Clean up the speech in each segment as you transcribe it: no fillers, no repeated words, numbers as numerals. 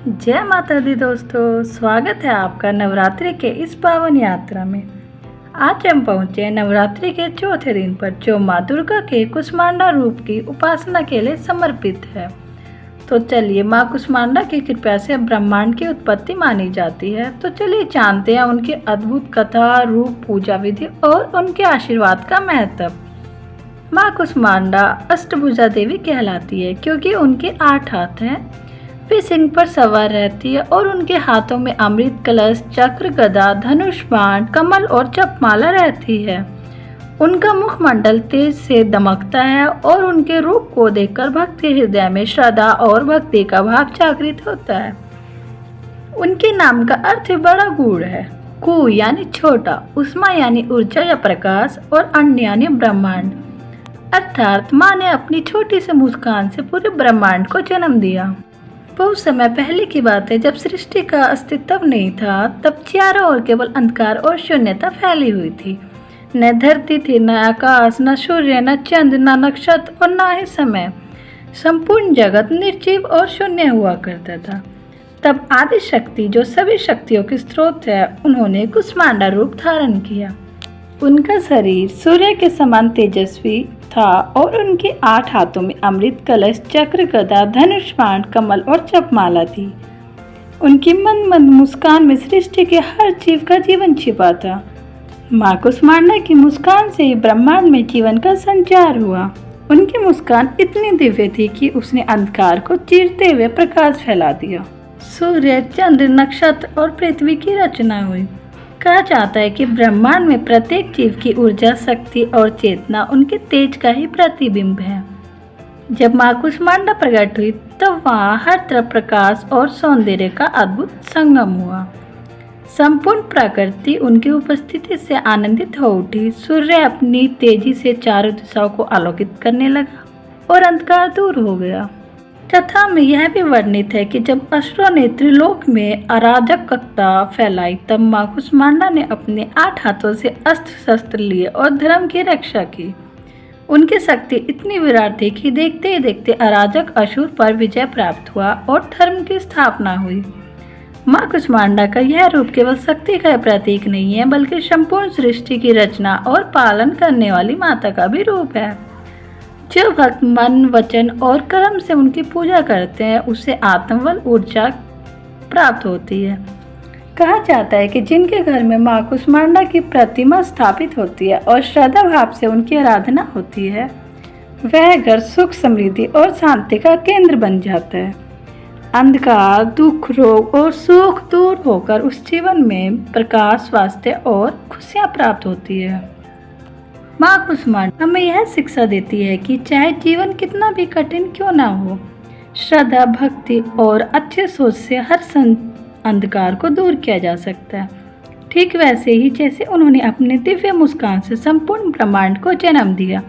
जय माता दी दोस्तों, स्वागत है आपका नवरात्रि के इस पावन यात्रा में। आज हम पहुँचे नवरात्रि के चौथे दिन पर, जो माँ दुर्गा के कुष्मांडा रूप की उपासना के लिए समर्पित है। तो चलिए, माँ कुष्मांडा की कृपा से ब्रह्मांड की उत्पत्ति मानी जाती है। तो चलिए जानते हैं उनकी अद्भुत कथा, रूप, पूजा विधि और उनके आशीर्वाद का महत्व। माँ कुष्मांडा अष्टभुजा देवी कहलाती है क्योंकि उनके 8 हाथ हैं। वे सिंह पर सवार रहती है और उनके हाथों में अमृत कलश, चक्र, गदा, धनुष, बाण, कमल और जपमाला रहती है। उनका मुखमंडल तेज से दमकता है और उनके रूप को देखकर भक्त के हृदय में श्रद्धा और भक्ति का भाव जागृत होता है। उनके नाम का अर्थ बड़ा गूढ़ है। कु यानी छोटा, उष्मा यानी ऊर्जा या प्रकाश, और अन्य यानी ब्रह्मांड। अर्थात माँ ने अपनी छोटी सी मुस्कान से पूरे ब्रह्मांड को जन्म दिया। बहुत समय पहले की बात है, जब सृष्टि का अस्तित्व नहीं था। तब चारों ओर केवल अंधकार और शून्यता फैली हुई थी। न धरती थी, न आकाश, न सूर्य, न चंद्र, न नक्षत्र और न ही समय। संपूर्ण जगत निर्जीव और शून्य हुआ करता था। तब आदि शक्ति, जो सभी शक्तियों की स्रोत है, उन्होंने कुष्मांडा रूप धारण किया। उनका शरीर सूर्य के समान तेजस्वी था और उनके 8 हाथों में अमृत कलश, चक्र, गदा, धनुष, बाण, कमल और जपमाला थी। उनकी मंद मंद मुस्कान में सृष्टि के हर जीव का जीवन छिपा था। माँ कुष्मांडा की मुस्कान से ही ब्रह्मांड में जीवन का संचार हुआ। उनकी मुस्कान इतनी दिव्य थी कि उसने अंधकार को चीरते हुए प्रकाश फैला दिया। सूर्य, चंद्र, नक्षत्र और पृथ्वी की रचना हुई। कहा जाता है कि ब्रह्मांड में प्रत्येक जीव की ऊर्जा, शक्ति और चेतना उनके तेज का ही प्रतिबिंब है। जब माँ कुष्मांडा प्रकट हुई तब वहाँ हर तरफ प्रकाश और सौंदर्य का अद्भुत संगम हुआ। संपूर्ण प्रकृति उनकी उपस्थिति से आनंदित हो उठी। सूर्य अपनी तेजी से चारों दिशाओं को आलोकित करने लगा और अंधकार दूर हो गया। कथा में यह भी वर्णित है कि जब असुरों ने त्रिलोक में अराजकता फैलाई, तब माँ कुष्मांडा ने अपने 8 हाथों से अस्त्र शस्त्र लिए और धर्म की रक्षा की। उनकी शक्ति इतनी विराट थी कि देखते ही देखते अराजक असुर पर विजय प्राप्त हुआ और धर्म की स्थापना हुई। माँ कुष्मांडा का यह रूप केवल शक्ति का प्रतीक नहीं है, बल्कि संपूर्ण सृष्टि की रचना और पालन करने वाली माता का भी रूप है। जो भक्त मन, वचन और कर्म से उनकी पूजा करते हैं, उसे आत्मबल, ऊर्जा प्राप्त होती है। कहा जाता है कि जिनके घर में माँ कुष्मांडा की प्रतिमा स्थापित होती है और श्रद्धा भाव से उनकी आराधना होती है, वह घर सुख, समृद्धि और शांति का केंद्र बन जाता है। अंधकार, दुख, रोग और सुख दूर होकर उस जीवन में प्रकाश, स्वास्थ्य और खुशियाँ प्राप्त होती है। माँ कुष्मांडा हमें यह शिक्षा देती है कि चाहे जीवन कितना भी कठिन क्यों ना हो, श्रद्धा, भक्ति और अच्छे सोच से हर अंधकार को दूर किया जा सकता है। ठीक वैसे ही जैसे उन्होंने अपने दिव्य मुस्कान से संपूर्ण ब्रह्मांड को जन्म दिया।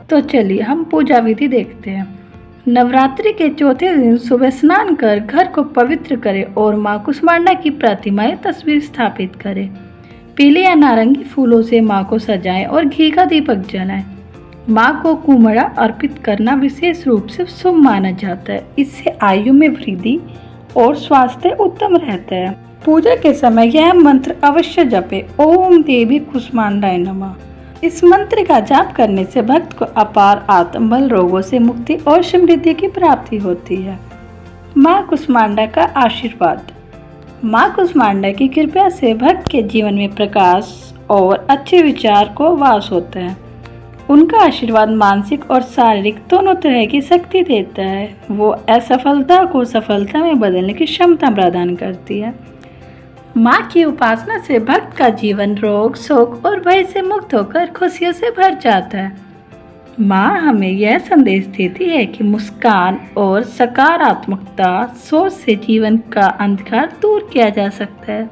तो चलिए हम पूजा विधि देखते हैं। नवरात्रि के चौथे दिन सुबह स्नान कर घर को पवित्र करें और माँ कुष्मांडा की प्रतिमा या तस्वीर स्थापित करें। पीले या नारंगी फूलों से माँ को सजाएं और घी का दीपक जलाएं। माँ को कुमड़ा अर्पित करना विशेष रूप से शुभ माना जाता है। इससे आयु में वृद्धि और स्वास्थ्य उत्तम रहता है। पूजा के समय यह मंत्र अवश्य जपे, ओम देवी कुष्मांडाय नमः। इस मंत्र का जाप करने से भक्त को अपार आत्मबल, रोगों से मुक्ति और समृद्धि की प्राप्ति होती है। माँ कुष्मांडा का आशीर्वाद। माँ कुष्मांडा की कृपा से भक्त के जीवन में प्रकाश और अच्छे विचार को वास होता है। उनका आशीर्वाद मानसिक और शारीरिक दोनों तरह की शक्ति देता है। वो असफलता को सफलता में बदलने की क्षमता प्रदान करती है। माँ की उपासना से भक्त का जीवन रोग, शोक और भय से मुक्त होकर खुशियों से भर जाता है। माँ हमें यह संदेश देती है कि मुस्कान और सकारात्मकता सोच से जीवन का अंधकार दूर किया जा सकता है।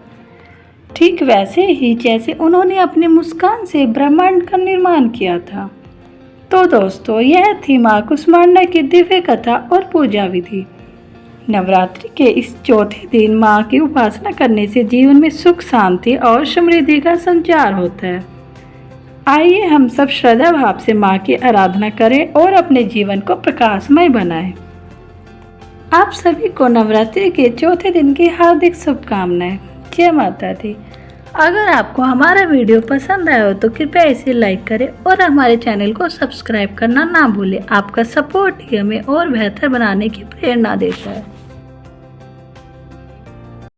ठीक वैसे ही जैसे उन्होंने अपनी मुस्कान से ब्रह्मांड का निर्माण किया था। तो दोस्तों, यह थी माँ कुष्मांडा की दिव्य कथा और पूजा विधि। नवरात्रि के इस चौथे दिन माँ की उपासना करने से जीवन में सुख, शांति और समृद्धि का संचार होता है। आइए हम सब श्रद्धा भाव से माँ की आराधना करें और अपने जीवन को प्रकाशमय बनाएं। आप सभी को नवरात्रि के चौथे दिन की हार्दिक शुभकामनाएं। जय माता दी। अगर आपको हमारा वीडियो पसंद आया हो तो कृपया इसे लाइक करें और हमारे चैनल को सब्सक्राइब करना ना भूलें। आपका सपोर्ट ही हमें और बेहतर बनाने की प्रेरणा देता है।